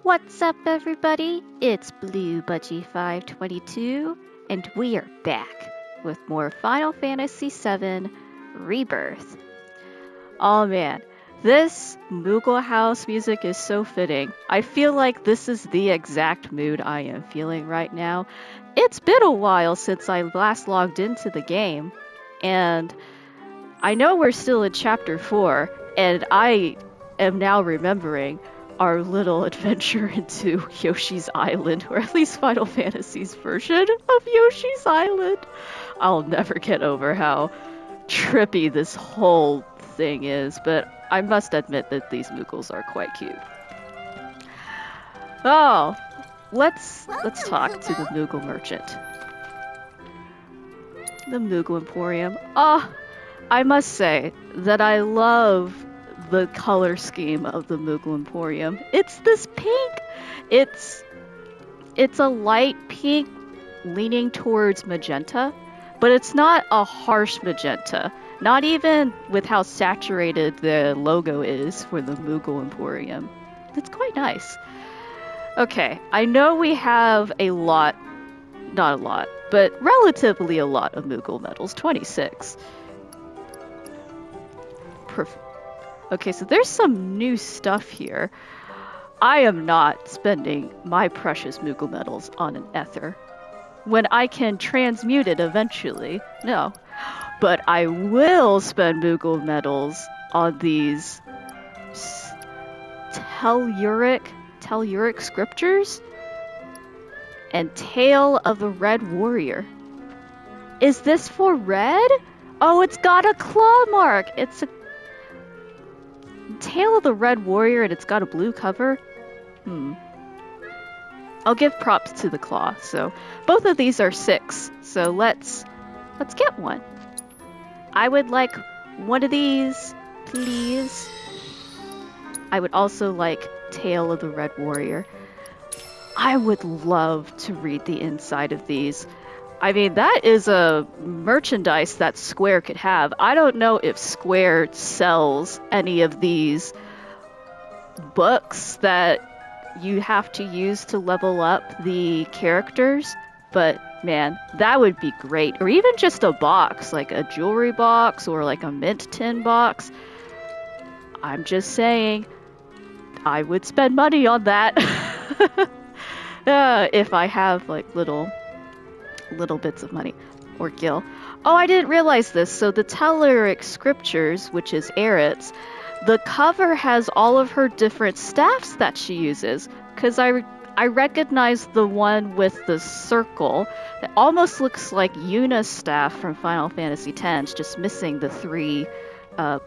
What's up, everybody? It's Blue Budgie 522, and we are back with more Final Fantasy VII Rebirth. Oh man, this Moogle House music is so fitting. I feel like this is the exact mood I am feeling right now. It's been a while since I last logged into the game, and I know we're still in Chapter 4, and I am now remembering our little adventure into Yoshi's Island, or at least Final Fantasy's version of Yoshi's Island. I'll never get over how trippy this whole thing is, but I must admit that these Moogles are quite cute. Oh, let's talk to the Moogle merchant. The Moogle Emporium. I must say that I love the color scheme of the Moogle Emporium. It's this pink. It's a light pink leaning towards magenta, but it's not a harsh magenta. Not even with how saturated the logo is for the Moogle Emporium. It's quite nice. Okay, I know we have a lot, not a lot, but relatively a lot of Moogle medals, 26. Okay, so there's some new stuff here. I am not spending my precious Moogle medals on an ether when I can transmute it eventually. No. But I will spend Moogle medals on these telluric scriptures and Tale of the Red Warrior. Is this for red? Oh, it's got a claw mark. It's a Tale of the Red Warrior and it's got a blue cover. I'll give props to the claw. So both of these are 6. So let's get one. I would like one of these, please. I would also like Tale of the Red Warrior. I would love to read the inside of these. I mean, that is a merchandise that Square could have. I don't know if Square sells any of these books that you have to use to level up the characters, but man, that would be great. Or even just a box, like a jewelry box or like a mint tin box. I'm just saying, I would spend money on that. If I have like little bits of money, or gil. Oh, I didn't realize this. So the telluric scriptures, which is Aerith's, the cover has all of her different staffs that she uses. Because I recognize the one with the circle. It almost looks like Yuna's staff from Final Fantasy X, just missing the 3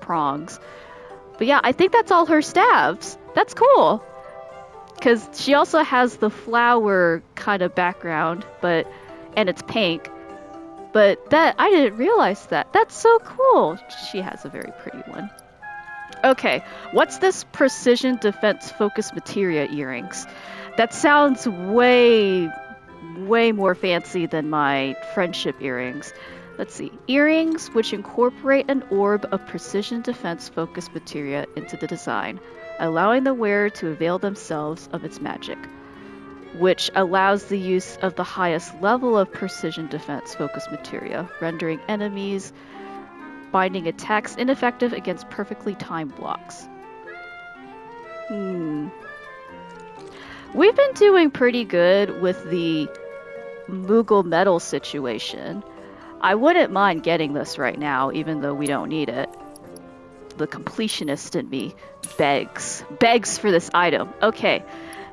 prongs. But yeah, I think that's all her staffs. That's cool. Because she also has the flower kind of background, and it's pink, but that I didn't realize that. That's so cool. She has a very pretty one. Okay, what's this precision defense focus materia earrings? That sounds way more fancy than my friendship earrings. Let's see. Earrings which incorporate an orb of precision defense focus materia into the design, allowing the wearer to avail themselves of its magic, which allows the use of the highest level of precision defense focus materia, rendering enemies binding attacks ineffective against perfectly timed blocks. We've been doing pretty good with the Moogle medal situation. I wouldn't mind getting this right now, even though we don't need it. The completionist in me begs for this item. Okay.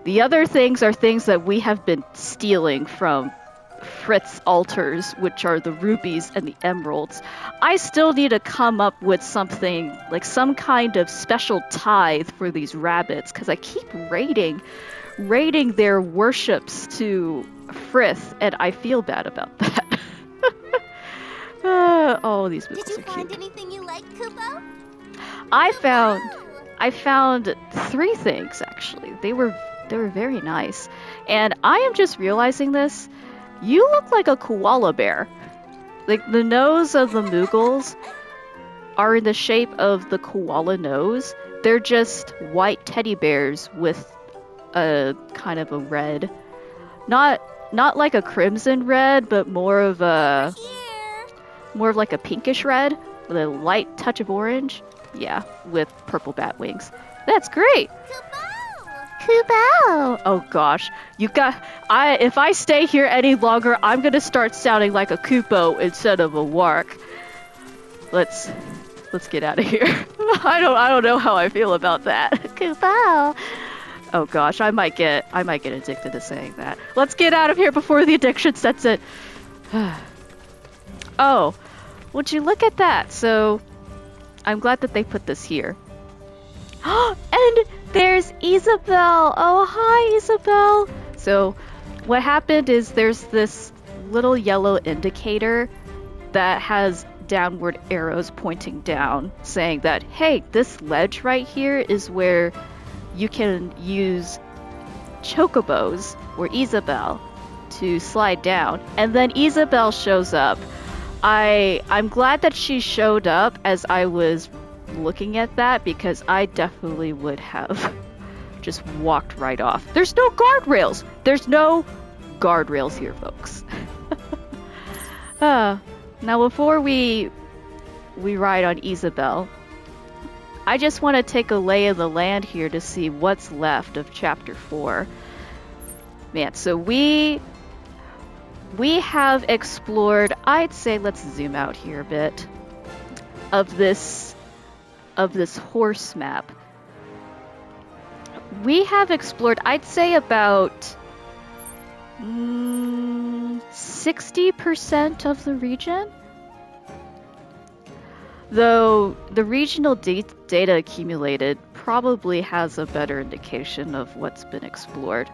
The other things are things that we have been stealing from Fritz's altars, which are the rubies and the emeralds. I still need to come up with something, like some kind of special tithe for these rabbits, because I keep raiding their worships to Frith, and I feel bad about that. Oh, these moves are cute. Did you find anything you like, Kupo? I found 3 things, actually. They were very nice. And I am just realizing this. You look like a koala bear. Like, the nose of the Moogles are in the shape of the koala nose. They're just white teddy bears with a kind of a red. Not like a crimson red, but more of like a pinkish red with a light touch of orange. Yeah, with purple bat wings. That's great. Kubo! Oh gosh, if I stay here any longer, I'm gonna start sounding like a Kupo instead of a Wark. Let's get out of here. I don't know how I feel about that. Kubo! Oh gosh, I might get addicted to saying that. Let's get out of here before the addiction sets in. Oh, would you look at that? So, I'm glad that they put this here. And there's Isabelle! Oh, hi, Isabelle! So, what happened is there's this little yellow indicator that has downward arrows pointing down, saying that, hey, this ledge right here is where you can use chocobos, or Isabelle, to slide down. And then Isabelle shows up. I'm glad that she showed up as I was looking at that, because I definitely would have just walked right off. There's no guardrails! There's no guardrails here, folks. Now before we ride on Isabelle, I just want to take a lay of the land here to see what's left of Chapter 4. Man, so we have explored, I'd say, let's zoom out here a bit, of this horse map. We have explored, I'd say, about 60% of the region. Though the regional data accumulated probably has a better indication of what's been explored.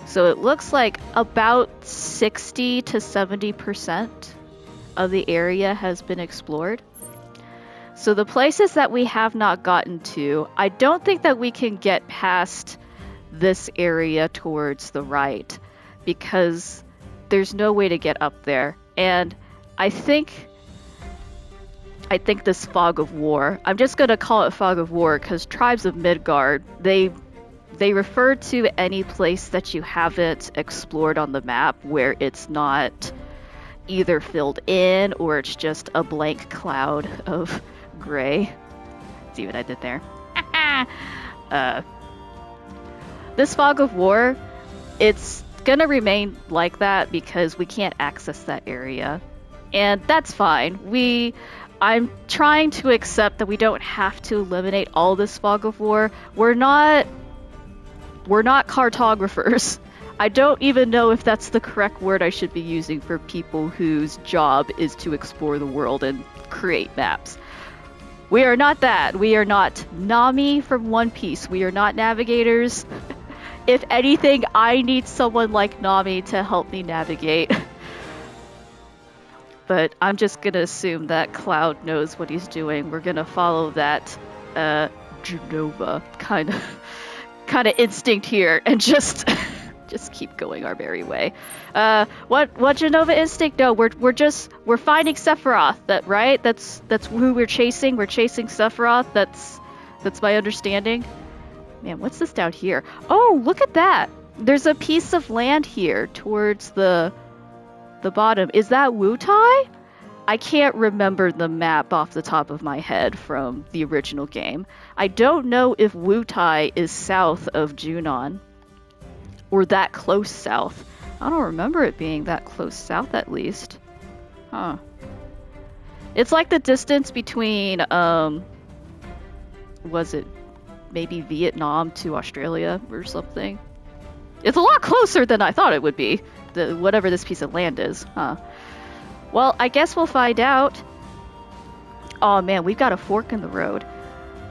So it looks like about 60 to 70% of the area has been explored. So the places that we have not gotten to, I don't think that we can get past this area towards the right, because there's no way to get up there. And I think this Fog of War, I'm just going to call it Fog of War because Tribes of Midgard, they refer to any place that you haven't explored on the map where it's not either filled in or it's just a blank cloud of gray. See what I did there? This Fog of War, it's going to remain like that because we can't access that area. And that's fine. I'm trying to accept that we don't have to eliminate all this Fog of War. We're not cartographers. I don't even know if that's the correct word I should be using for people whose job is to explore the world and create maps. We are not that. We are not Nami from One Piece. We are not navigators. If anything, I need someone like Nami to help me navigate. But I'm just gonna assume that Cloud knows what he's doing. We're gonna follow that Genova kind of instinct here and just keep going our merry way. What Genova instinct? No, we're finding Sephiroth. That right? That's who we're chasing. We're chasing Sephiroth. That's my understanding. Man, what's this down here? Oh, look at that. There's a piece of land here towards the bottom. Is that Wutai? I can't remember the map off the top of my head from the original game. I don't know if Wutai is south of Junon or that close south. I don't remember it being that close south, at least. Huh. It's like the distance between was it maybe Vietnam to Australia or something? It's a lot closer than I thought it would be. Whatever this piece of land is, huh? Well, I guess we'll find out. Oh man, we've got a fork in the road.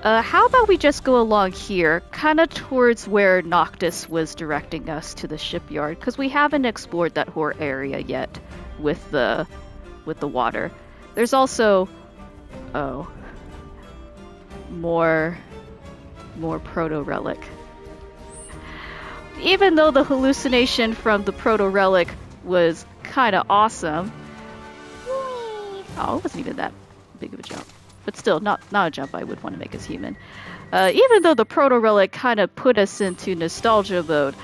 How about we just go along here, kind of towards where Noctis was directing us to the shipyard, because we haven't explored that whole area yet with the water. There's also, more proto-relic. Even though the hallucination from the proto-relic was kind of awesome. Oh, it wasn't even that big of a jump. But still, not a jump I would want to make as human. Even though the proto-relic kind of put us into nostalgia mode,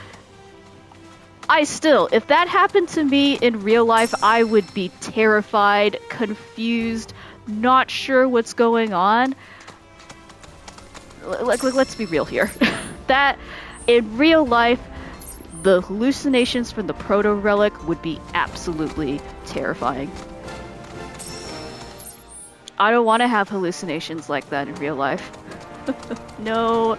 if that happened to me in real life, I would be terrified, confused, not sure what's going on. Let's be real here. That, in real life, the hallucinations from the proto-relic would be absolutely terrifying. I don't want to have hallucinations like that in real life. No,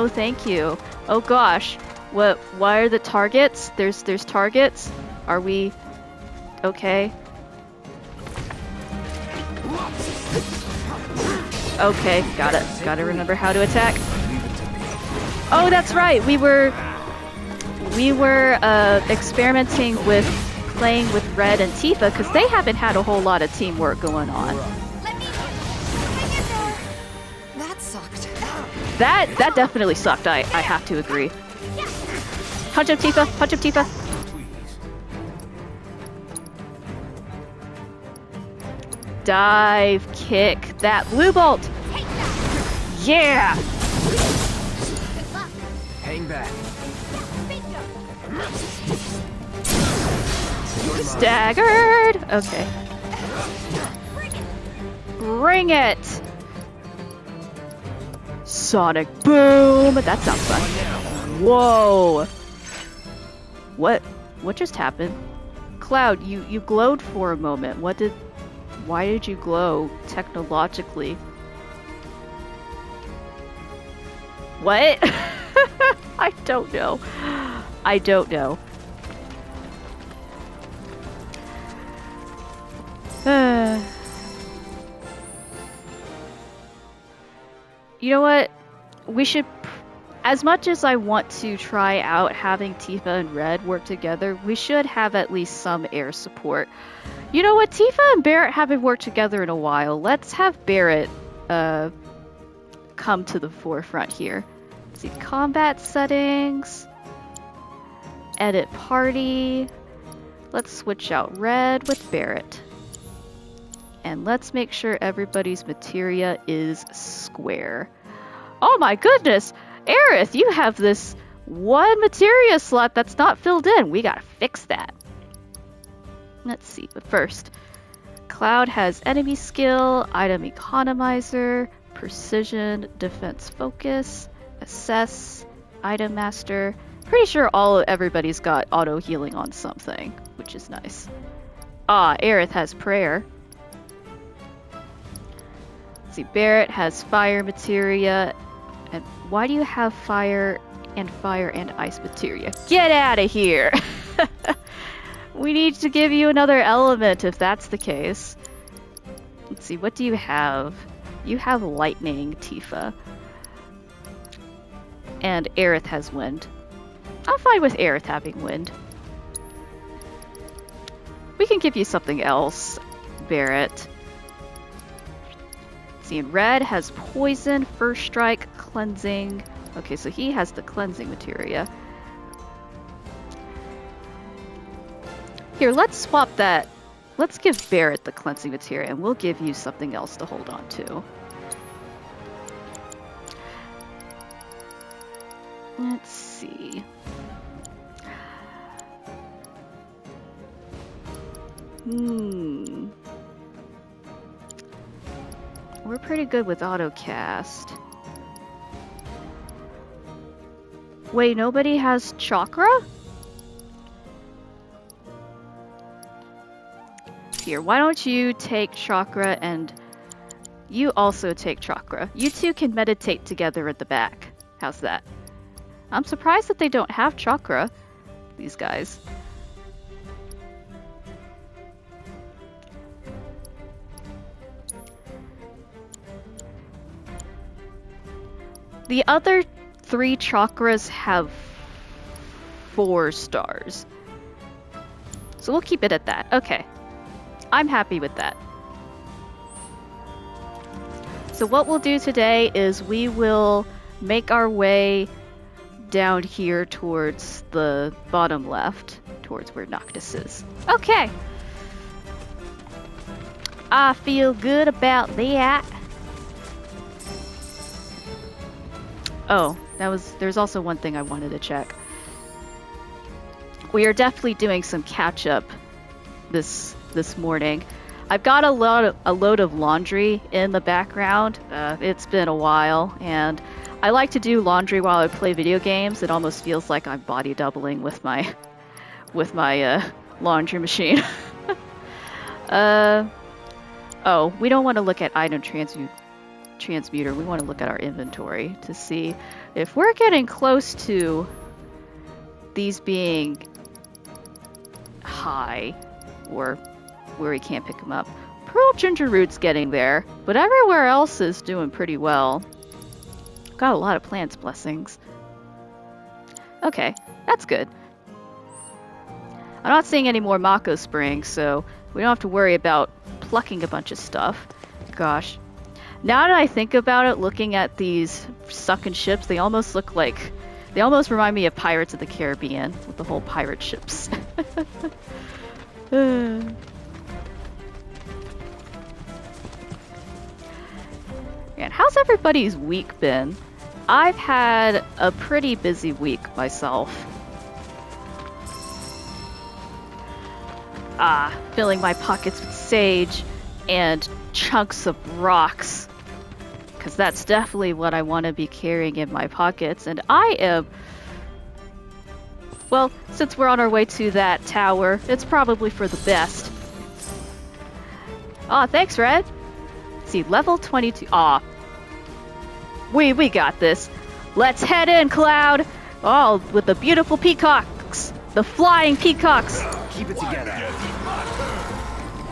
thank you. Oh gosh. Why are the targets? There's targets? Are we okay? Okay, got it. Gotta remember how to attack. Oh, that's right. We were experimenting with playing with Red and Tifa because they haven't had a whole lot of teamwork going on. That sucked. That definitely sucked. I have to agree. Punch up Tifa! Punch up Tifa! Dive kick that blue bolt! Yeah! Hang back. Staggered! Okay. Bring it! Sonic boom! That sounds fun. Whoa! What just happened? Cloud, you glowed for a moment. Why did you glow technologically? What? I don't know. I don't know. You know what? We should... As much as I want to try out having Tifa and Red work together, we should have at least some air support. You know what? Tifa and Barret haven't worked together in a while. Let's have Barret come to the forefront here. Let's see, combat settings. Edit party. Let's switch out Red with Barret. And let's make sure everybody's materia is square. Oh my goodness! Aerith, you have this one materia slot that's not filled in. We gotta fix that. Let's see, but first, Cloud has enemy skill, item economizer, precision, defense focus, assess, item master. Pretty sure everybody's got auto healing on something, which is nice. Ah, Aerith has prayer. Let's see, Barret has fire materia. And why do you have fire and ice materia? Get out of here! We need to give you another element if that's the case. Let's see, what do you have? You have lightning, Tifa. And Aerith has wind. I'm fine with Aerith having wind. We can give you something else, Barret. See, Red has poison, first strike, cleansing. Okay, so he has the cleansing materia. Here, let's swap that. Let's give Barret the cleansing materia, and we'll give you something else to hold on to. Let's see. We're pretty good with autocast. Wait, nobody has chakra? Here, why don't you take chakra and you also take chakra. You two can meditate together at the back. How's that? I'm surprised that they don't have chakra, these guys. The other 3 chakras have 4 stars. So we'll keep it at that. Okay. I'm happy with that. So what we'll do today is we will make our way down here towards the bottom left, towards where Noctis is. Okay. I feel good about that. Oh, there's also one thing I wanted to check. We are definitely doing some catch up this morning. I've got a load of laundry in the background. It's been a while, and I like to do laundry while I play video games. It almost feels like I'm body doubling with my laundry machine. Oh, we don't want to look at item transmuter. We want to look at our inventory to see if we're getting close to these being high or where we can't pick them up. Pearl ginger root's getting there, but everywhere else is doing pretty well. Got a lot of plants blessings. Okay, that's good. I'm not seeing any more Mako springs, so we don't have to worry about plucking a bunch of stuff. Gosh. Now that I think about it, looking at these sunken ships, they almost remind me of Pirates of the Caribbean, with the whole pirate ships. Man, how's everybody's week been? I've had a pretty busy week myself. Filling my pockets with sage and chunks of rocks. Because that's definitely what I want to be carrying in my pockets. And I am... Well, since we're on our way to that tower, it's probably for the best. Aw, thanks, Red. Let's see, level 22. Aw. We got this. Let's head in, Cloud. Oh, with the beautiful peacocks. The flying peacocks. Keep it together.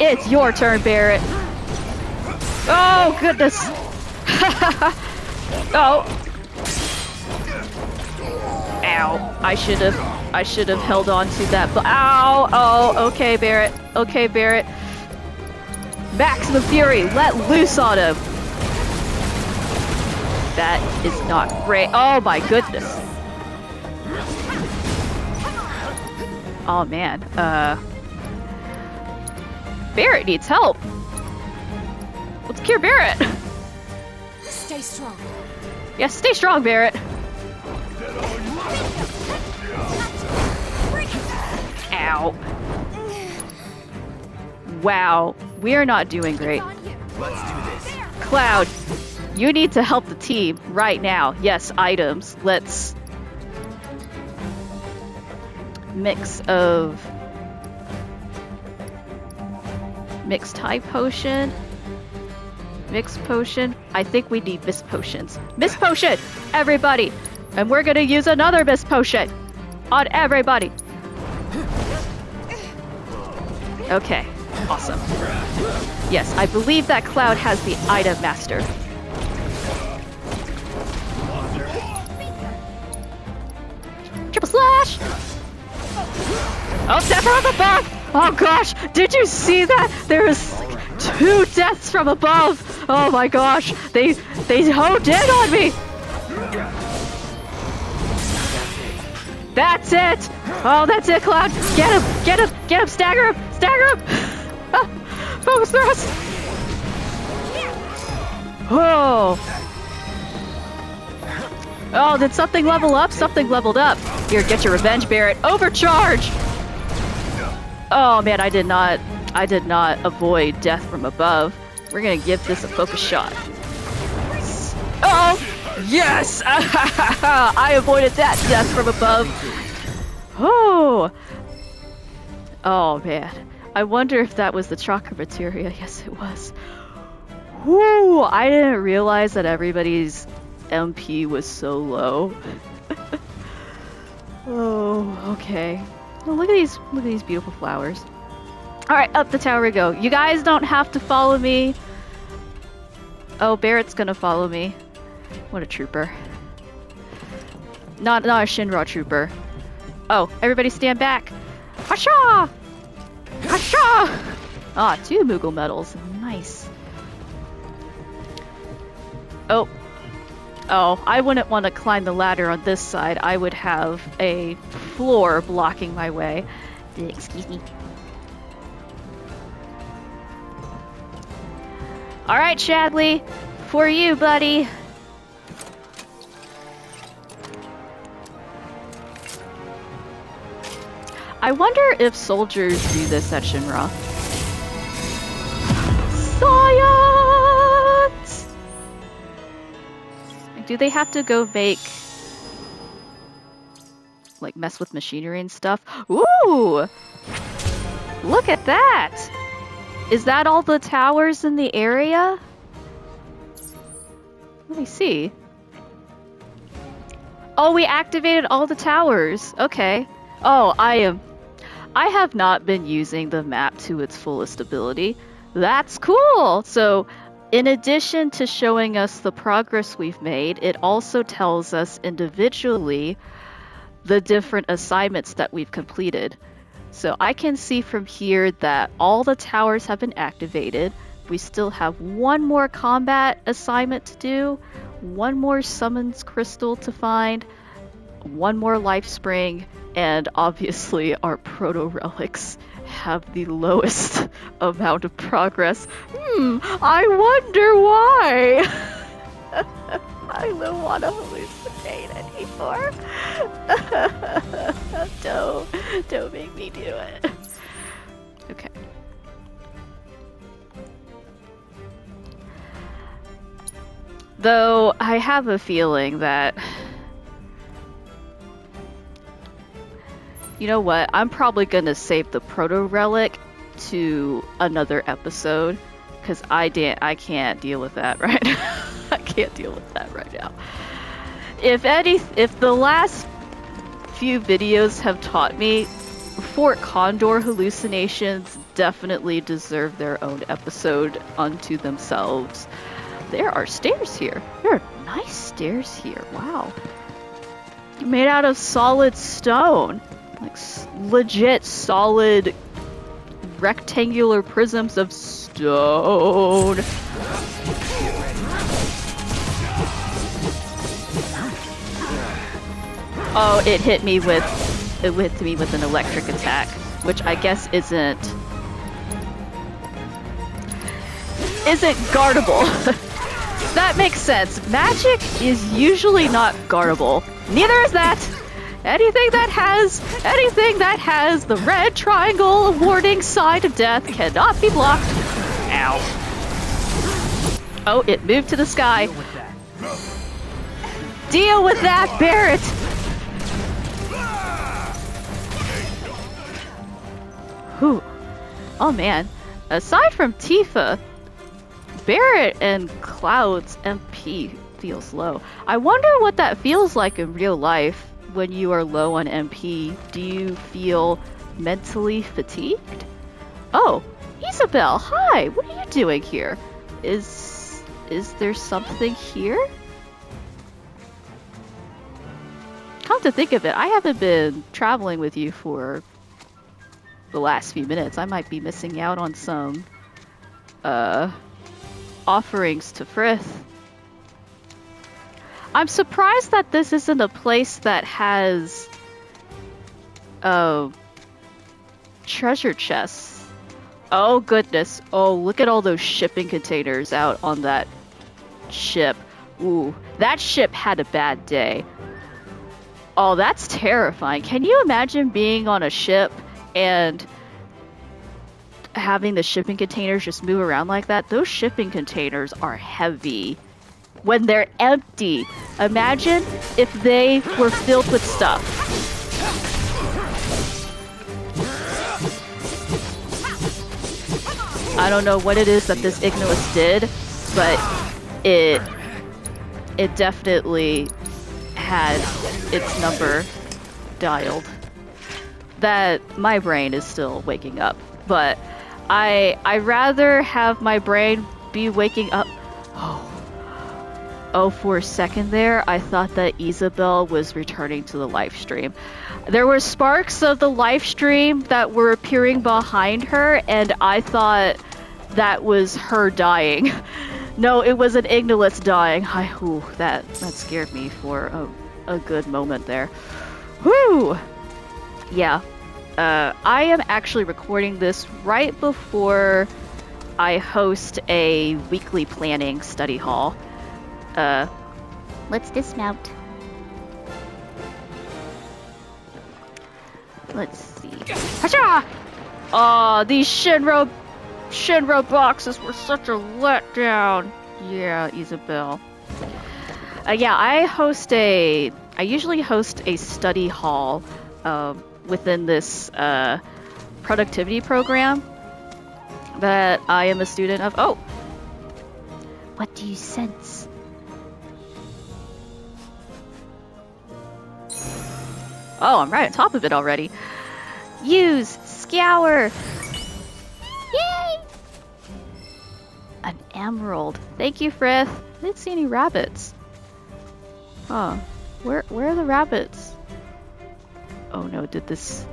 It's your turn, Barret. Oh, goodness. Oh. Ow. I should have held on to that. Ow. Oh, okay, Barret. Okay, Barret. Maximum Fury. Let loose on him. That is not great. Oh, my goodness. Oh, man. Barret needs help. Let's cure Barret. Stay strong. Yes, stay strong, Barret. Ow. Wow, we are not doing great. Let's do this. Cloud, you need to help the team right now. Yes, items. Let's mix type potion. Mixed potion. I think we need mist potions. Mist potion! Everybody! And we're gonna use another mist potion on everybody. Okay, awesome. Yes, I believe that Cloud has the item master. Triple slash! Oh, death from above! Oh gosh, did you see that? There was 2 deaths from above! Oh my gosh, they honed in on me! That's it! Oh, that's it, Cloud! Get him, stagger him! Focus thrust! Oh! Oh, did something level up? Something leveled up. Here, get your revenge, Barret. Overcharge! Oh man, I did not avoid death from above. We're gonna give this a focus shot. Oh! Yes! I avoided that death from above. Oh! Oh man. I wonder if that was the chakra materia. Yes, it was. Whoo! I didn't realize that everybody's MP was so low. Oh, okay. Oh, look at these beautiful flowers. Alright, up the tower we go. You guys don't have to follow me. Oh, Barret's gonna follow me. What a trooper. Not a Shinra trooper. Oh, everybody stand back. Hasha! Hasha! Ah, 2 Moogle medals. Nice. Oh. Oh, I wouldn't want to climb the ladder on this side. I would have a floor blocking my way. Excuse me. Alright, Shadley. For you, buddy. I wonder if soldiers do this at Shinra. Science! Do they have to go make, like, mess with machinery and stuff? Ooh! Look at that! Is that all the towers in the area? Let me see. Oh, we activated all the towers. Okay. Oh, I have not been using the map to its fullest ability. That's cool! So, in addition to showing us the progress we've made, it also tells us individually the different assignments that we've completed. So I can see from here that all the towers have been activated. We still have one more combat assignment to do, one more summons crystal to find, one more life spring, and obviously our proto relics have the lowest amount of progress. I wonder why. I don't want to hallucinate anymore. Don't make me do it. Okay. Though I have a feeling that, you know what, I'm probably gonna save the proto relic to another episode because I can't deal with that right now. I can't deal with that right now. If the last few videos have taught me, Fort Condor hallucinations definitely deserve their own episode unto themselves. There are stairs here. There are nice stairs here. Wow. Made out of solid stone. Like legit solid rectangular prisms of stone. Oh, it hit me with an electric attack, which I guess isn't guardable. That makes sense. Magic is usually not guardable. Neither is that. Anything that has the red triangle warning sign of death cannot be blocked. Ow. Oh, it moved to the sky. Deal with that, Barret! Whew. Oh man. Aside from Tifa, Barret and Cloud's MP feels low. I wonder what that feels like in real life when you are low on MP. Do you feel mentally fatigued? Oh, Isabel, hi! What are you doing here? Is there something here? Come to think of it, I haven't been traveling with you for the last few minutes. I might be missing out on some offerings to Frith. I'm surprised that this isn't a place that has treasure chests. Oh goodness. Oh, look at all those shipping containers out on that ship. Ooh, that ship had a bad day. Oh, that's terrifying. Can you imagine being on a ship and having the shipping containers just move around like that? Those shipping containers are heavy when they're empty. Imagine if they were filled with stuff. I don't know what it is that this Ignis did, but it definitely had its number dialed. That my brain is still waking up, but I rather have my brain be waking up. Oh, for a second there, I thought that Isabel was returning to the live stream. There were sparks of the live stream that were appearing behind her, and I thought that was her dying. No, it was an Ignis dying. Ooh, that scared me for a good moment there. Whew! Yeah. I am actually recording this right before I host a weekly planning study hall. Let's dismount. Let's see. Hacha! Oh, these Shinra boxes were such a letdown. Yeah, Isabel. Yeah, I usually host a study hall within this productivity program that I am a student of. Oh! What do you sense? Oh, I'm right on top of it already. Use Scour! Yay! An emerald. Thank you, Frith. I didn't see any rabbits. Huh. Where are the rabbits? Oh no, did this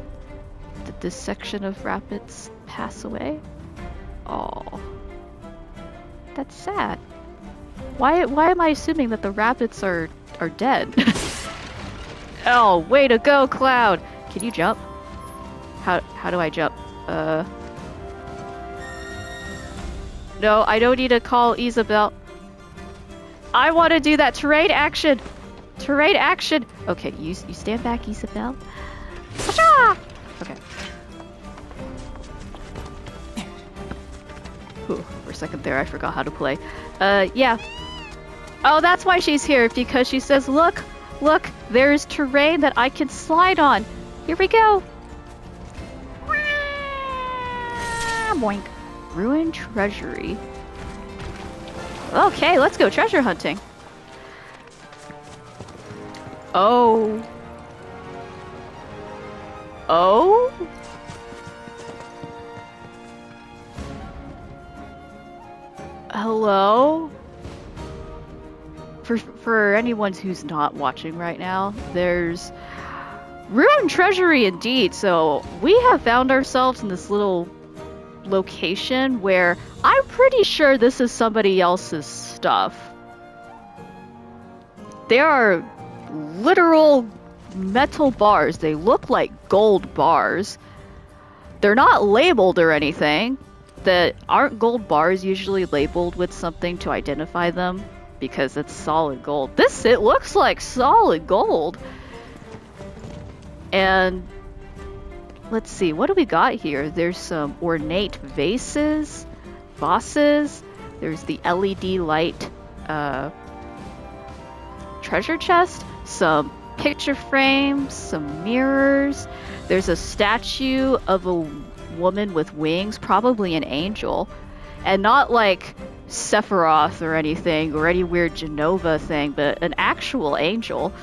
section of rabbits pass away? Oh. That's sad. Why am I assuming that the rabbits are dead? Oh, way to go, Cloud! Can you jump? How do I jump? No, I don't need to call Isabel. I want to do that terrain action! Terrain action! Okay, you stand back, Isabel. Achoo! Okay. Ooh, for a second there, I forgot how to play. Yeah. Oh, that's why she's here, because she says, look, there is terrain that I can slide on. Here we go. Boink. Ruined treasury. Okay, let's go treasure hunting. Oh. Oh? Hello? For anyone who's not watching right now, there's ruined treasury indeed. So we have found ourselves in this little location where I'm pretty sure this is somebody else's stuff. There are literal metal bars. They look like gold bars. They're not labeled or anything. That aren't gold bars usually labeled with something to identify them because it's solid gold. It looks like solid gold. And let's see, what do we got here? There's some ornate vases, there's the LED light treasure chest, some picture frames, some mirrors. There's a statue of a woman with wings, probably an angel, and not like Sephiroth or anything, or any weird Genova thing, but an actual angel.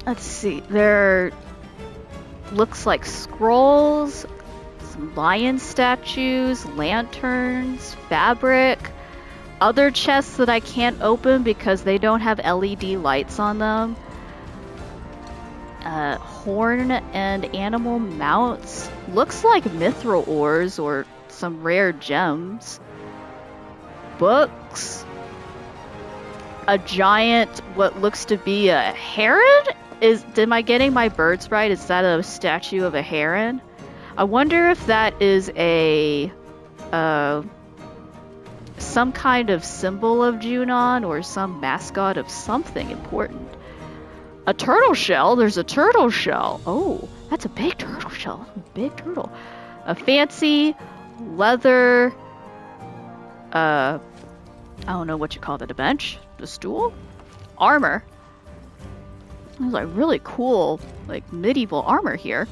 Let's see, there looks like scrolls, some lion statues, lanterns, fabric, other chests that I can't open because they don't have LED lights on them. Horn and animal mounts. Looks like mithril ores or some rare gems. Books. A giant, what looks to be a heron? Am I getting my birds right? Is that a statue of a heron? I wonder if that is a some kind of symbol of Junon or some mascot of something important. A turtle shell? There's a turtle shell. Oh, that's a big turtle shell. Big turtle. A fancy leather, I don't know what you call it, a bench? A stool? Armor. There's like really cool, like medieval armor here.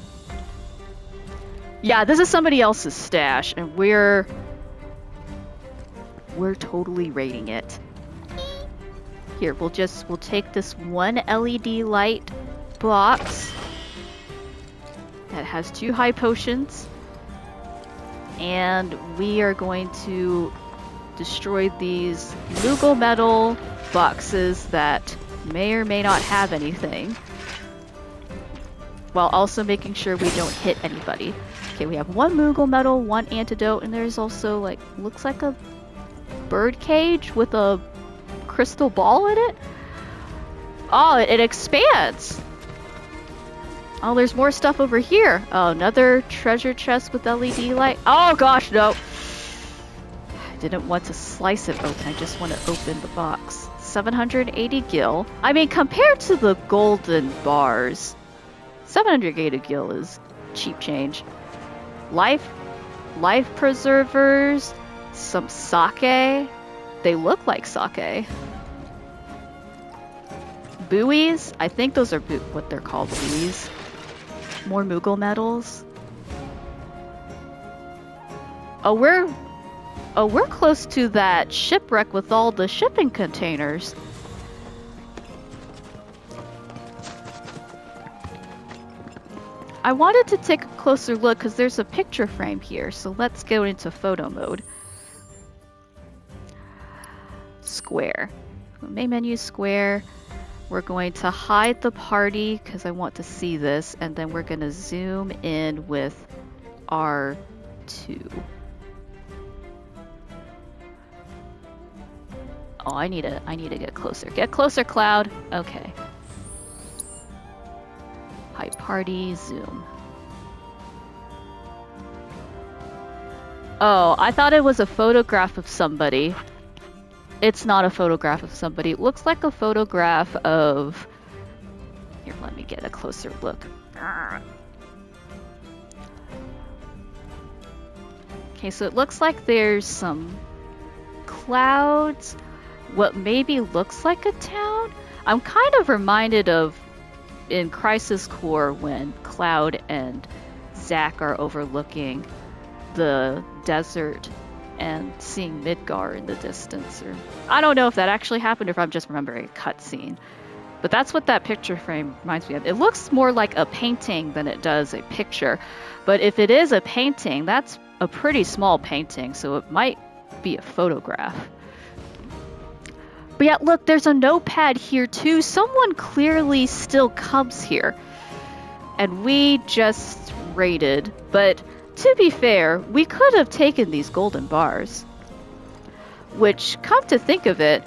Yeah, this is somebody else's stash, and we're totally raiding it. Here, we'll take this one LED light box that has 2 high potions, and we are going to destroy these Moogle metal boxes that may or may not have anything, while also making sure we don't hit anybody. Okay, we have 1 Moogle metal, 1 antidote, and there's also like, looks like a bird cage with a crystal ball in it. Oh, it expands. Oh, there's more stuff over here. Oh, another treasure chest with LED light. Oh gosh, no. I didn't want to slice it open. I just want to open the box. 780 gil. I mean, compared to the golden bars, 700 gated gil is cheap change. Life preservers, some sake. They look like sake. Buoys? I think those are what they're called, buoys. More Moogle medals. Oh, we're close to that shipwreck with all the shipping containers. I wanted to take a closer look because there's a picture frame here, so let's go into photo mode. Square. Main menu, square. We're going to hide the party because I want to see this, and then we're going to zoom in with R2. Oh, I need to get closer. Get closer, Cloud. Okay. Hide party, zoom. Oh, I thought it was a photograph of somebody. It's not a photograph of somebody. It looks like a photograph of... Here, let me get a closer look. Okay, so it looks like there's some clouds. What maybe looks like a town? I'm kind of reminded of in Crisis Core when Cloud and Zack are overlooking the desert and seeing Midgar in the distance. Or I don't know if that actually happened or if I'm just remembering a cutscene. But that's what that picture frame reminds me of. It looks more like a painting than it does a picture. But if it is a painting, that's a pretty small painting, so it might be a photograph. But yeah, look, there's a notepad here too. Someone clearly still comes here. And we just raided, but to be fair, we could have taken these golden bars. Which, come to think of it,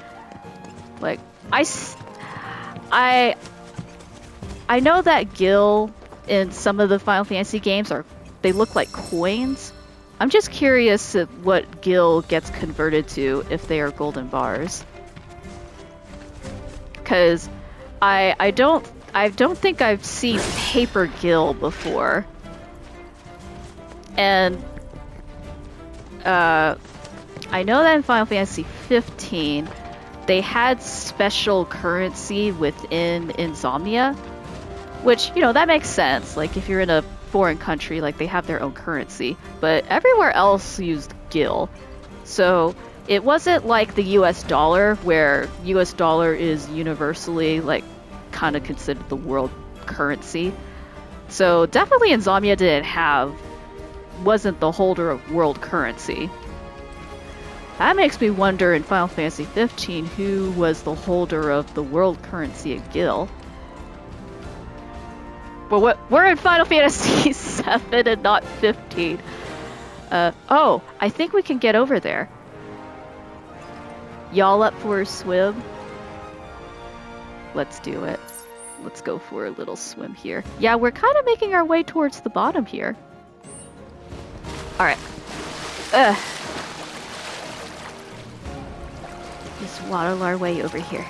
like, I know that gil in some of the Final Fantasy games they look like coins. I'm just curious at what gil gets converted to if they are golden bars. Because I don't think I've seen paper gil before. And I know that in Final Fantasy 15 they had special currency within Insomnia, which, you know, that makes sense. Like, if you're in a foreign country, like, they have their own currency, but everywhere else used gil. So it wasn't like the US dollar, where US dollar is universally, like, kind of considered the world currency. So definitely Insomnia wasn't the holder of world currency. That makes me wonder in Final Fantasy 15 who was the holder of the world currency of gil. But we're in Final Fantasy 7 and not 15. Oh, I think we can get over there. Y'all up for a swim? Let's do it. Let's go for a little swim here. Yeah, we're kind of making our way towards the bottom here. Alright. Just waddle our way over here.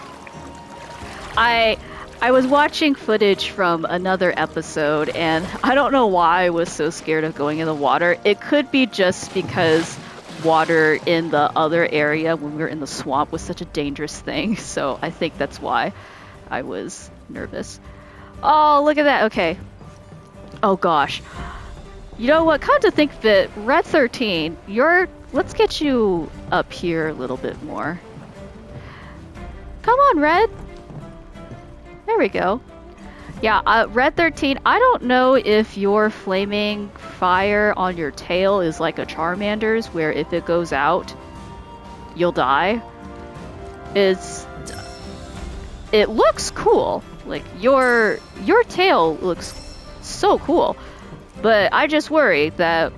I was watching footage from another episode, and I don't know why I was so scared of going in the water. It could be just because water in the other area when we were in the swamp was such a dangerous thing, so I think that's why I was nervous. Oh, look at that. Okay. Oh gosh. You know what? Come to think of it, Red 13, let's get you up here a little bit more. Come on, Red. There we go. Yeah, Red 13, I don't know if your flaming fire on your tail is like a Charmander's, where if it goes out, you'll die. It looks cool. Like, your tail looks so cool. But I just worry that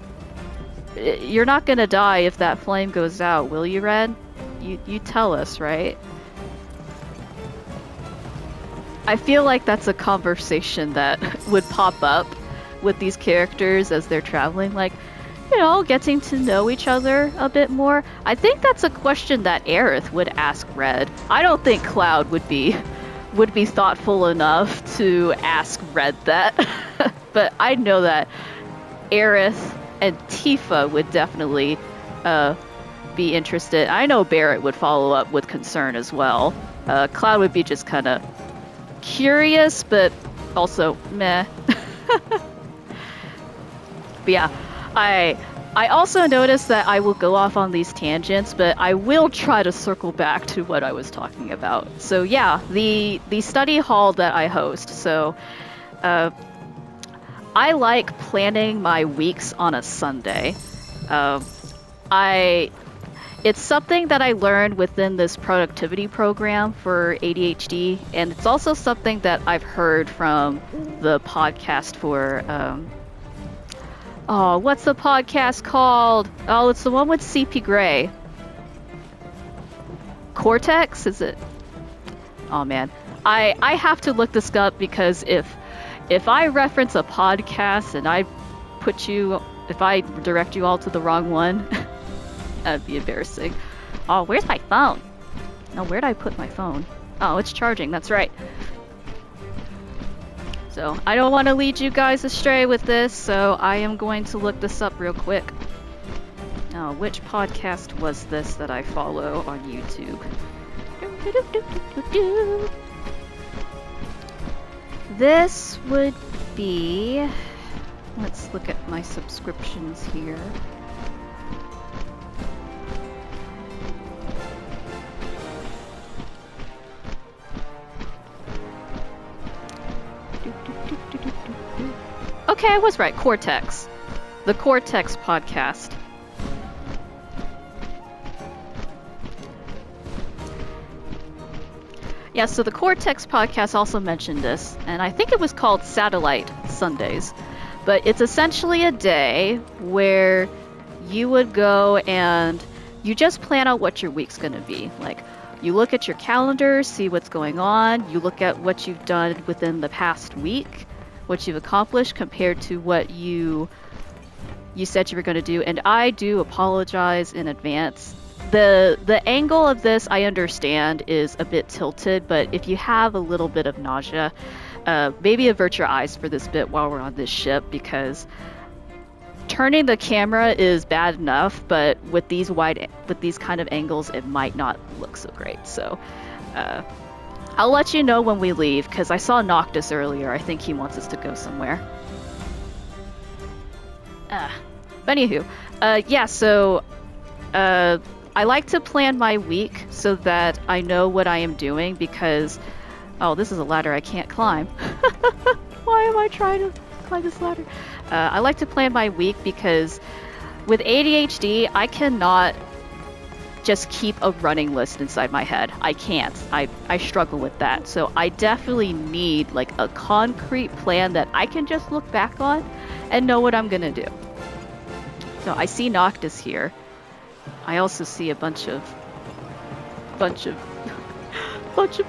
you're not gonna die if that flame goes out, will you, Red? You tell us, right? I feel like that's a conversation that would pop up with these characters as they're traveling, like, you know, getting to know each other a bit more. I think that's a question that Aerith would ask Red. I don't think Cloud would be would be thoughtful enough to ask Red that. But I know that Aerith and Tifa would definitely be interested. I know Barrett would follow up with concern as well. Cloud would be just kind of curious, but also meh. But yeah, I also noticed that I will go off on these tangents, but I will try to circle back to what I was talking about. So yeah, the study hall that I host. So I like planning my weeks on a Sunday. It's something that I learned within this productivity program for ADHD, and it's also something that I've heard from the podcast for, what's the podcast called? Oh, it's the one with CP Gray. Cortex, is it? Oh man, I have to look this up because if I reference a podcast and if I direct you all to the wrong one, that'd be embarrassing. Oh, where's my phone? Oh, where'd I put my phone? Oh, it's charging, that's right. So, I don't want to lead you guys astray with this, so I am going to look this up real quick. Now, which podcast was this that I follow on YouTube? This would be... Let's look at my subscriptions here. Okay, I was right. Cortex. The Cortex podcast. Yeah, so the Cortex podcast also mentioned this, and I think it was called Satellite Sundays. But it's essentially a day where you would go and you just plan out what your week's going to be. Like, you look at your calendar, see what's going on, you look at what you've done within the past week, what you've accomplished compared to what you said you were going to do. And I do apologize in advance. The angle of this, I understand, is a bit tilted, but if you have a little bit of nausea, maybe avert your eyes for this bit while we're on this ship, because turning the camera is bad enough, but with these kind of angles, it might not look so great. So I'll let you know when we leave, because I saw Noctis earlier. I think he wants us to go somewhere. But anywho, yeah, so I like to plan my week so that I know what I am doing, because... Oh, this is a ladder I can't climb. Why am I trying to climb this ladder? I like to plan my week because with ADHD, I cannot just keep a running list inside my head. I can't. I struggle with that. So I definitely need like a concrete plan that I can just look back on and know what I'm gonna do. So I see Noctis here. I also see a bunch of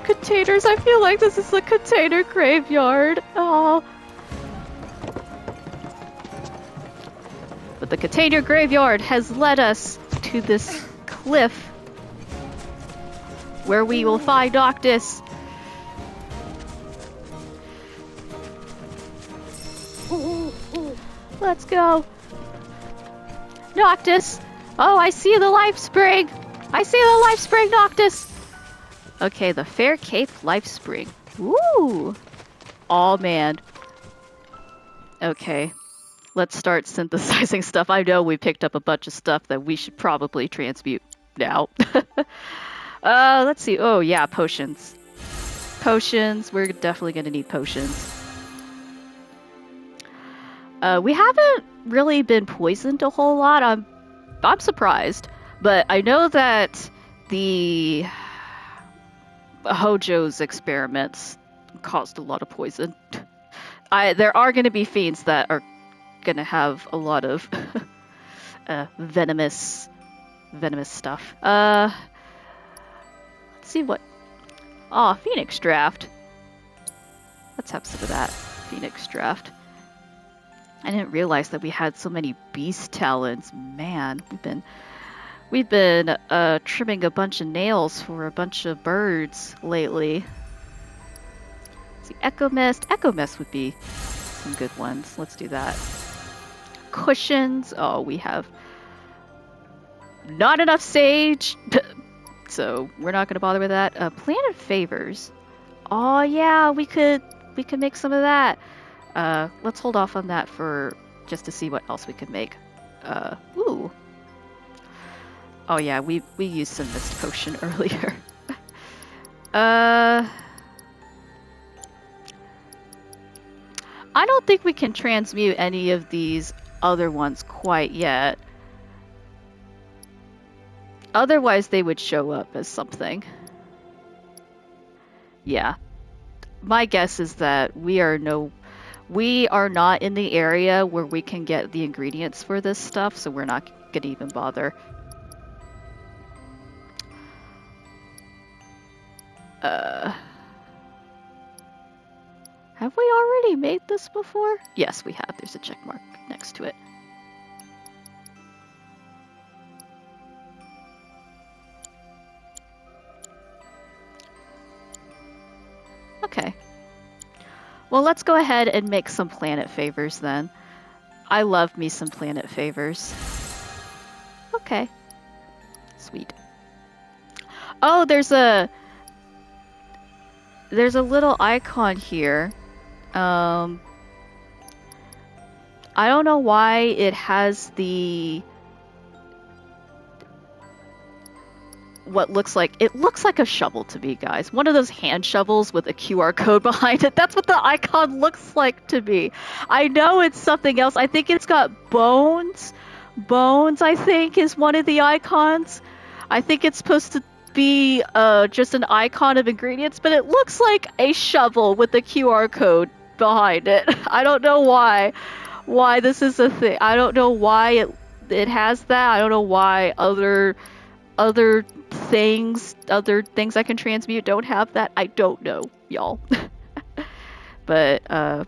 containers. I feel like this is a container graveyard. Oh. But the container graveyard has led us to this cliff where we will find Noctis. Let's go. Noctis. Oh, I see the life spring. I see the life spring, Noctis. Okay, the Fair Cape Life Spring. Ooh! Oh, man. Okay. Let's start synthesizing stuff. I know we picked up a bunch of stuff that we should probably transmute now. Let's see. Oh, yeah, potions. Potions. We're definitely going to need potions. We haven't really been poisoned a whole lot. I'm surprised. But I know that the... Hojo's experiments caused a lot of poison. There are going to be fiends that are going to have a lot of venomous stuff. Let's see what... Oh, Phoenix Draft. Let's have some of that. Phoenix Draft. I didn't realize that we had so many beast talons. Man, We've been trimming a bunch of nails for a bunch of birds lately. see, Echo Mist. Echo Mist would be some good ones. Let's do that. Cushions. Oh, we have not enough sage, so we're not going to bother with that. Planet Favors. Oh yeah, we could make some of that. Let's hold off on that for just to see what else we could make. Ooh. Oh yeah, we used some Mist Potion earlier. I don't think we can transmute any of these other ones quite yet. Otherwise, they would show up as something. Yeah. My guess is that we are not in the area where we can get the ingredients for this stuff, so we're not gonna even bother. Have we already made this before? Yes, we have. There's a check mark next to it. Okay. Well, let's go ahead and make some Planet Favors then. I love me some Planet Favors. Okay. Sweet. Oh, there's a little icon here. I don't know why it has the what looks like a shovel to me, guys. One of those hand shovels with a QR code behind it. That's what the icon looks like to me. I know it's something else. I think it's got bones. Bones, I think, is one of the icons. I think it's supposed to be just an icon of ingredients, but it looks like a shovel with a QR code behind it. I don't know why this is a thing. I don't know why it has that. I don't know why other things I can transmute don't have that. I don't know, y'all. But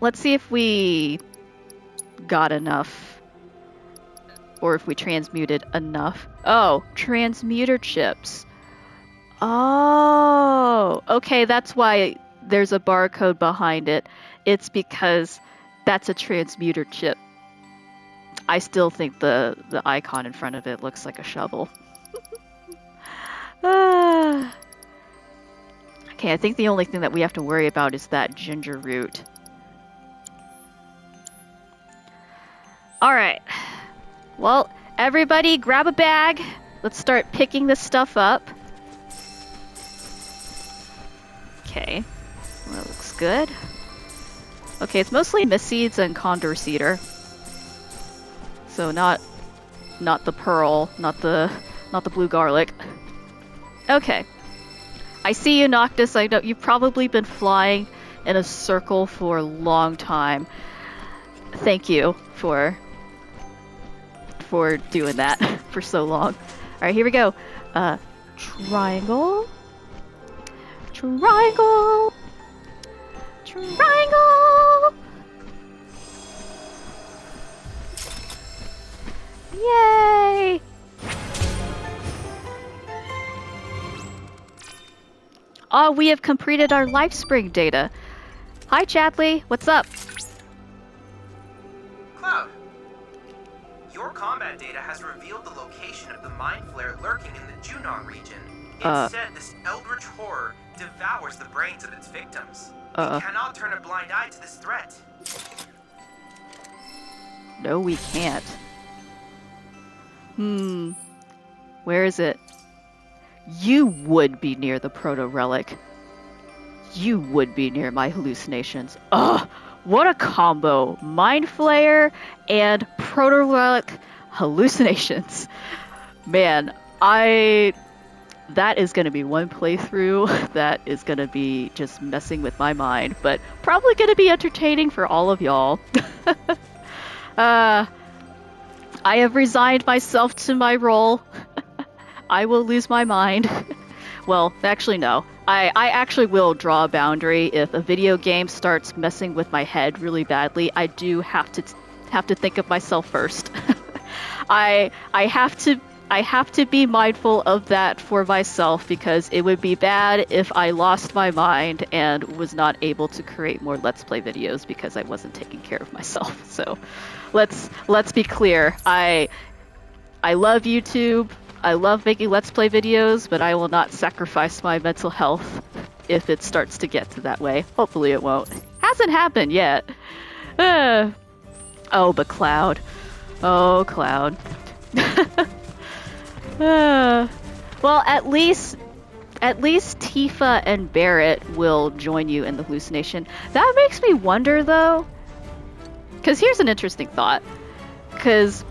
let's see if we got enough, or if we transmuted enough. Oh, transmuter chips. Oh, okay, that's why there's a barcode behind it. It's because that's a transmuter chip. I still think the icon in front of it looks like a shovel. Okay, I think the only thing that we have to worry about is that ginger root. Alright. Well, everybody grab a bag. Let's start picking this stuff up. Okay. Well, that looks good. Okay, it's mostly mist seeds and condor cedar. So not the pearl, not the blue garlic. Okay. I see you, Noctis. I know you've probably been flying in a circle for a long time. Thank you for doing that for so long. Alright, here we go. Triangle. Triangle. Triangle. Yay! Oh, we have completed our life spring data. Hi, Chadley. What's up? Cloud, your combat data has revealed the location of the mind flare lurking in the Junon region. It said this eldritch horror devours the brains of its victims. We cannot turn a blind eye to this threat. No, we can't. Where is it? You would be near the proto-relic. You would be near my hallucinations. Ugh! What a combo! Mind Flayer and proto-relic hallucinations. Man, that is going to be one playthrough that is going to be just messing with my mind, but probably going to be entertaining for all of y'all. I have resigned myself to my role. I will lose my mind. Well, actually no. I actually will draw a boundary. If a video game starts messing with my head really badly, I do have to think of myself first. I have to I have to be mindful of that for myself because it would be bad if I lost my mind and was not able to create more Let's Play videos because I wasn't taking care of myself. So let's be clear. I love YouTube. I love making Let's Play videos, but I will not sacrifice my mental health if it starts to get to that way. Hopefully it won't. Hasn't happened yet. Oh, but Cloud. Oh, Cloud. Well, at least Tifa and Barrett will join you in the hallucination. That makes me wonder, though, because here's an interesting thought. Because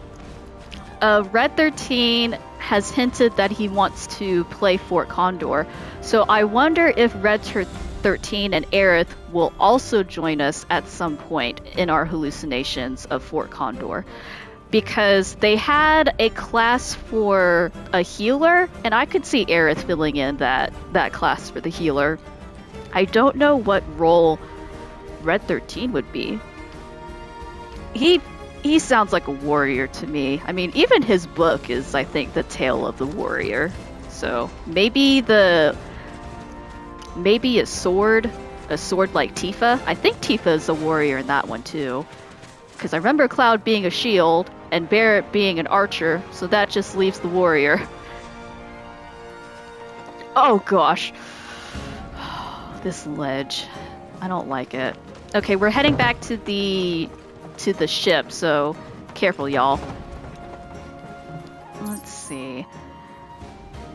Red 13 has hinted that he wants to play Fort Condor, so I wonder if Red 13 and Aerith will also join us at some point in our hallucinations of Fort Condor. Because they had a class for a healer, and I could see Aerith filling in that class for the healer. I don't know what role Red 13 would be. He sounds like a warrior to me. I mean, even his book is, I think, the tale of the warrior. So maybe a sword like Tifa. I think Tifa is a warrior in that one too. Because I remember Cloud being a shield and Barrett being an archer, so that just leaves the warrior. Oh gosh. This ledge. I don't like it. Okay, we're heading back to the ship, so careful, y'all. Let's see.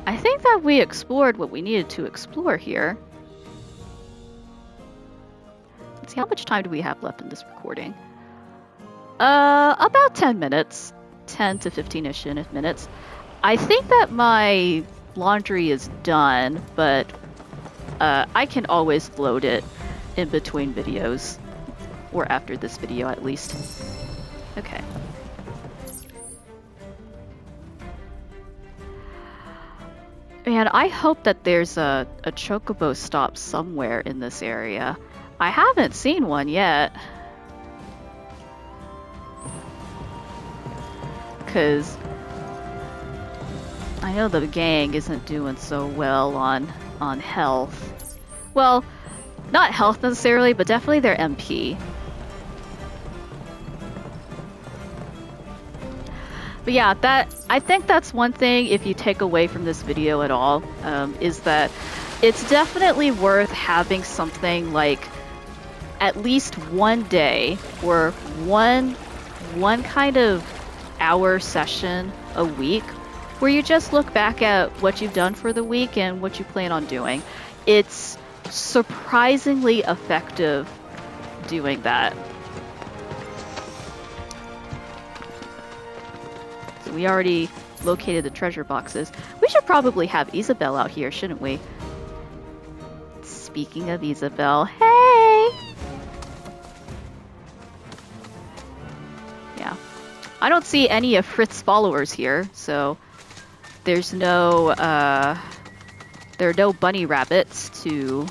I think that we explored what we needed to explore here. Let's see, how much time do we have left in this recording? About 10 minutes. 10 to 15-ish minutes. I think that my laundry is done, but I can always load it in between videos. Or after this video, at least. Okay. Man, I hope that there's a chocobo stop somewhere in this area. I haven't seen one yet. Because I know the gang isn't doing so well on health. Well, not health necessarily, but definitely their MP. But yeah, I think that's one thing, if you take away from this video at all, is that it's definitely worth having something like at least one day or one kind of hour session a week where you just look back at what you've done for the week and what you plan on doing. It's surprisingly effective doing that. So we already located the treasure boxes. We should probably have Isabel out here, shouldn't we? Speaking of Isabel, hey! Yeah. I don't see any of Fritz's followers here, so there's no, there are no bunny rabbits to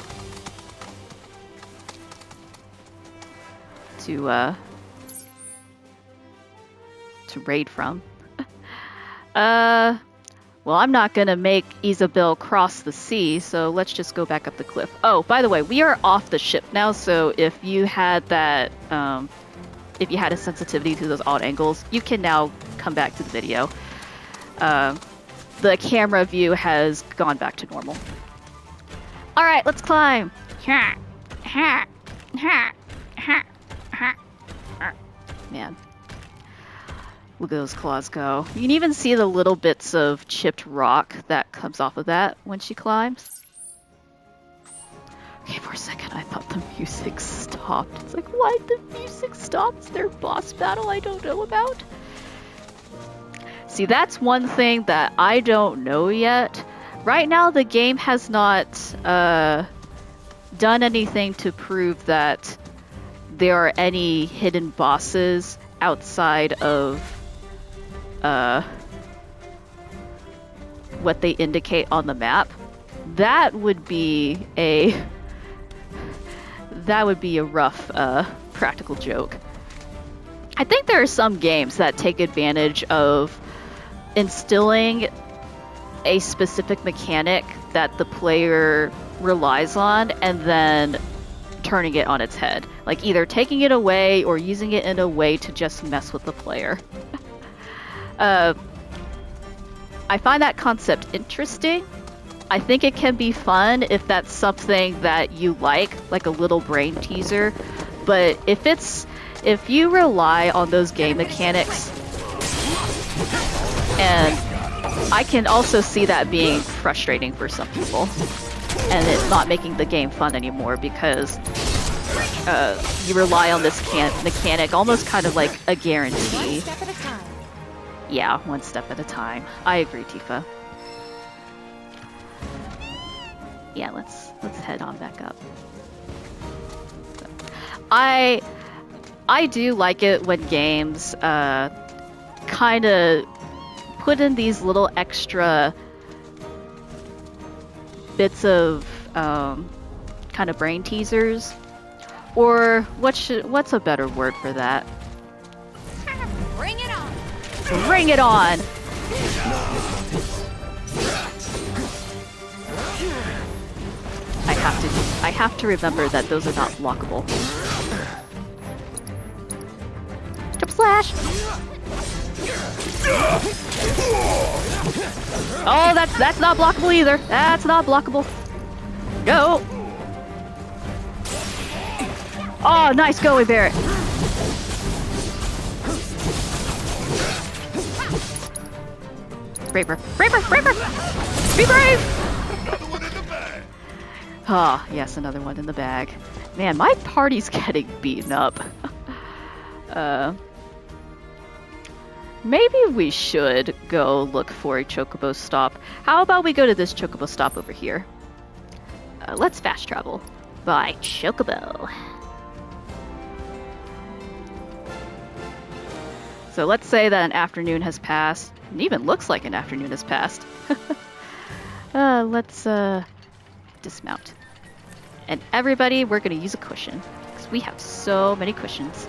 raid from. Well, I'm not gonna make Isabel cross the sea, so let's just go back up the cliff. Oh, by the way, we are off the ship now, so if you had that, if you had a sensitivity to those odd angles, you can now come back to the video. The camera view has gone back to normal. Alright, let's climb! Man. Look at those claws go. You can even see the little bits of chipped rock that comes off of that when she climbs. Okay, for a second I thought the music stopped. It's like, why did the music stop? Is there a boss battle I don't know about? See, that's one thing that I don't know yet. Right now the game has not done anything to prove that there are any hidden bosses outside of what they indicate on the map. That would be a rough practical joke. I think there are some games that take advantage of instilling a specific mechanic that the player relies on and then turning it on its head. Like either taking it away or using it in a way to just mess with the player. I find that concept interesting. I think it can be fun if that's something that you like a little brain teaser. But if you rely on those game mechanics, and I can also see that being frustrating for some people, and it not making the game fun anymore because you rely on this mechanic almost kind of like a guarantee. One step at a time. Yeah, one step at a time. I agree, Tifa. Yeah, let's head on back up. I do like it when games kind of put in these little extra bits of kind of brain teasers, or what's a better word for that? Bring it on. Bring it on! I have to remember that those are not blockable. Jump slash! Oh, that's not blockable either. That's not blockable. Go! Oh, nice going, Barrett. Braver, braver, braver! Be brave! Ah, oh, yes, another one in the bag. Man, my party's getting beaten up. Maybe we should go look for a chocobo stop. How about we go to this chocobo stop over here? Let's fast travel by chocobo. So let's say that an afternoon has passed. It even looks like an afternoon has passed. Let's dismount. And everybody, we're gonna use a cushion because we have so many cushions.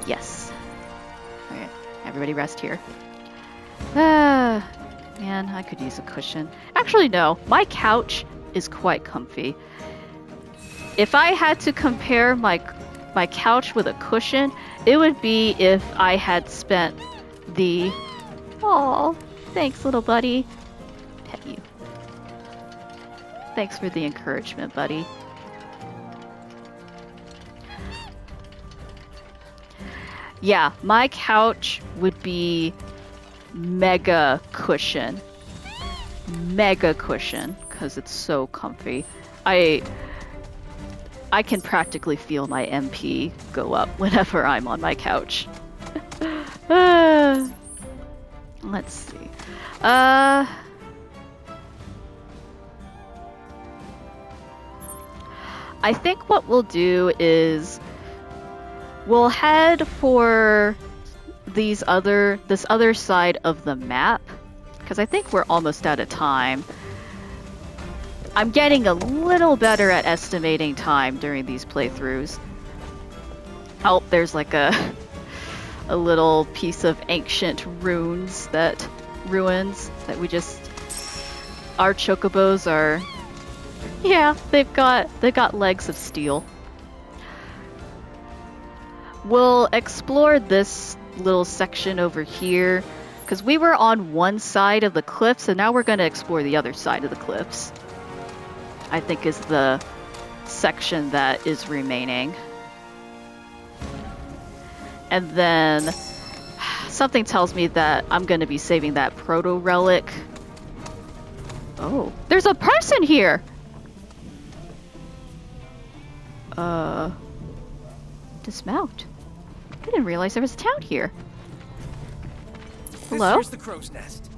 Yes. Alright, everybody rest here. Man, I could use a cushion. Actually, no. My couch is quite comfy. If I had to compare my couch with a cushion, it would be if I had spent the... Aw, thanks, little buddy. Pet you. Thanks for the encouragement, buddy. Yeah, my couch would be mega cushion. Mega cushion, because it's so comfy. I can practically feel my MP go up whenever I'm on my couch. Let's see. I think what we'll do is we'll head for this other side of the map, because I think we're almost out of time. I'm getting a little better at estimating time during these playthroughs. Oh, there's like a little piece of ancient ruins that we just... Our chocobos are... Yeah, they've got legs of steel. We'll explore this little section over here, because we were on one side of the cliffs, and now we're going to explore the other side of the cliffs. I think is the section that is remaining. And then something tells me that I'm going to be saving that proto-relic. Oh, there's a person here! Dismount. I didn't realize there was a town here. Hello? Here's the crow's nest.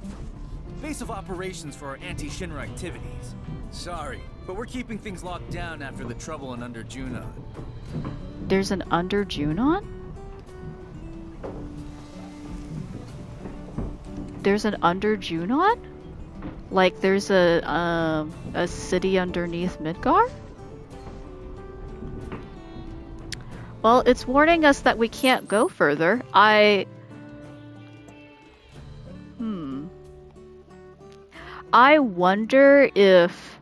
Base of operations for our anti-Shinra activities. Sorry, but we're keeping things locked down after the trouble in Under Junon. There's an Under Junon? There's an Under Junon? Like there's a city underneath Midgar? Well, it's warning us that we can't go further. I wonder if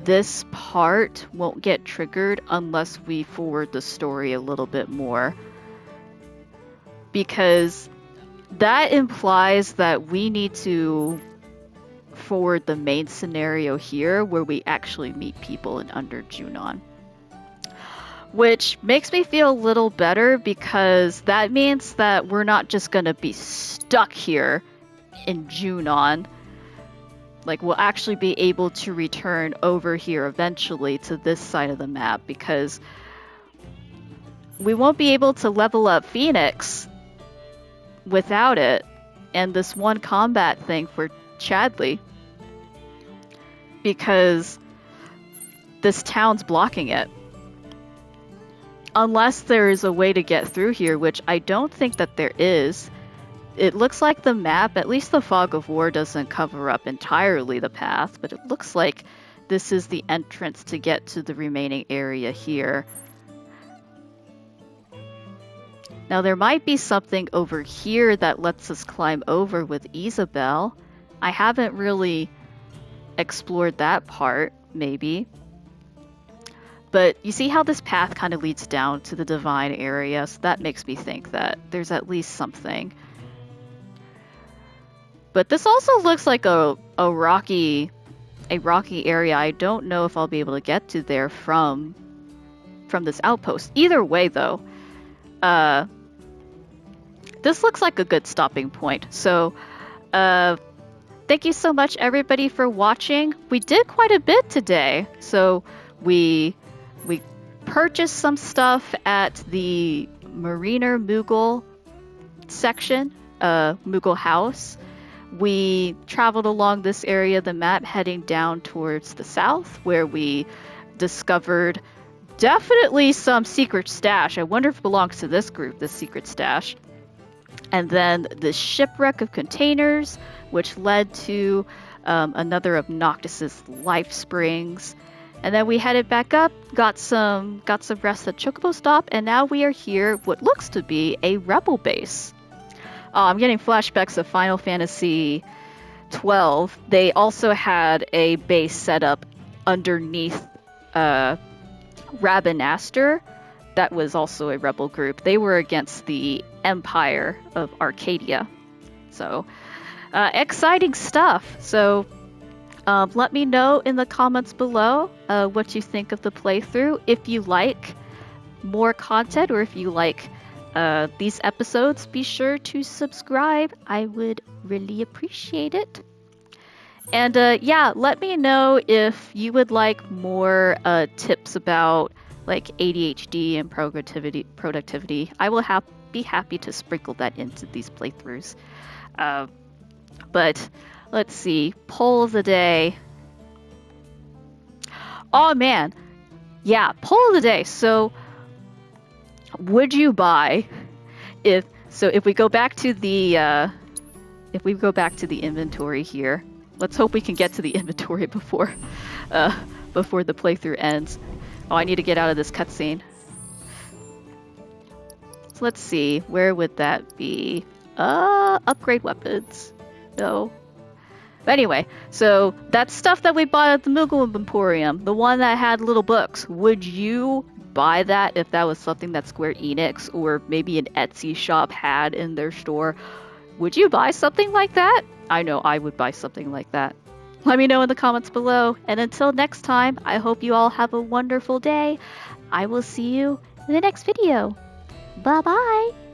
this part won't get triggered unless we forward the story a little bit more. Because that implies that we need to forward the main scenario here where we actually meet people in Under Junon. Which makes me feel a little better because that means that we're not just gonna be stuck here in Junon. Like, we'll actually be able to return over here eventually to this side of the map because we won't be able to level up Phoenix without it, and this one combat thing for Chadley, because this town's blocking it. Unless there is a way to get through here, which I don't think that there is. It looks like the map, at least the Fog of War, doesn't cover up entirely the path, but it looks like this is the entrance to get to the remaining area here. Now there might be something over here that lets us climb over with Isabel. I haven't really explored that part, maybe. But you see how this path kind of leads down to the Divine area, so that makes me think that there's at least something. But this also looks like a rocky area. I don't know if I'll be able to get to there from this outpost. Either way, though, this looks like a good stopping point. So, thank you so much, everybody, for watching. We did quite a bit today. So we purchased some stuff at the Mariner Moogle section, Moogle House. We traveled along this area of the map heading down towards the south, where we discovered definitely some secret stash. I wonder if it belongs to this group, this secret stash. And then the shipwreck of containers, which led to another of Noctis's life springs. And then we headed back up, got some rest at Chocobo Stop, and now we are here, what looks to be a rebel base. I'm getting flashbacks of Final Fantasy XII. They also had a base set up underneath Rabinaster. That was also a rebel group. They were against the Empire of Arcadia. So, exciting stuff. So, let me know in the comments below what you think of the playthrough. If you like more content, or if you like these episodes, be sure to subscribe. I would really appreciate it. And yeah, let me know if you would like more tips about like ADHD and productivity. I will be happy to sprinkle that into these playthroughs. But let's see, poll of the day. Oh man, yeah, poll of the day. So, would you buy if we go back to the inventory here? Let's hope we can get to the inventory before the playthrough ends. Oh, I need to get out of this cutscene. So let's see, where would that be? Upgrade weapons. No. But anyway, so that stuff that we bought at the Moogle Emporium, the one that had little books, would you buy that if that was something that Square Enix or maybe an Etsy shop had in their store? Would you buy something like that? I know I would buy something like that. Let me know in the comments below. And until next time, I hope you all have a wonderful day. I will see you in the next video. Bye-bye.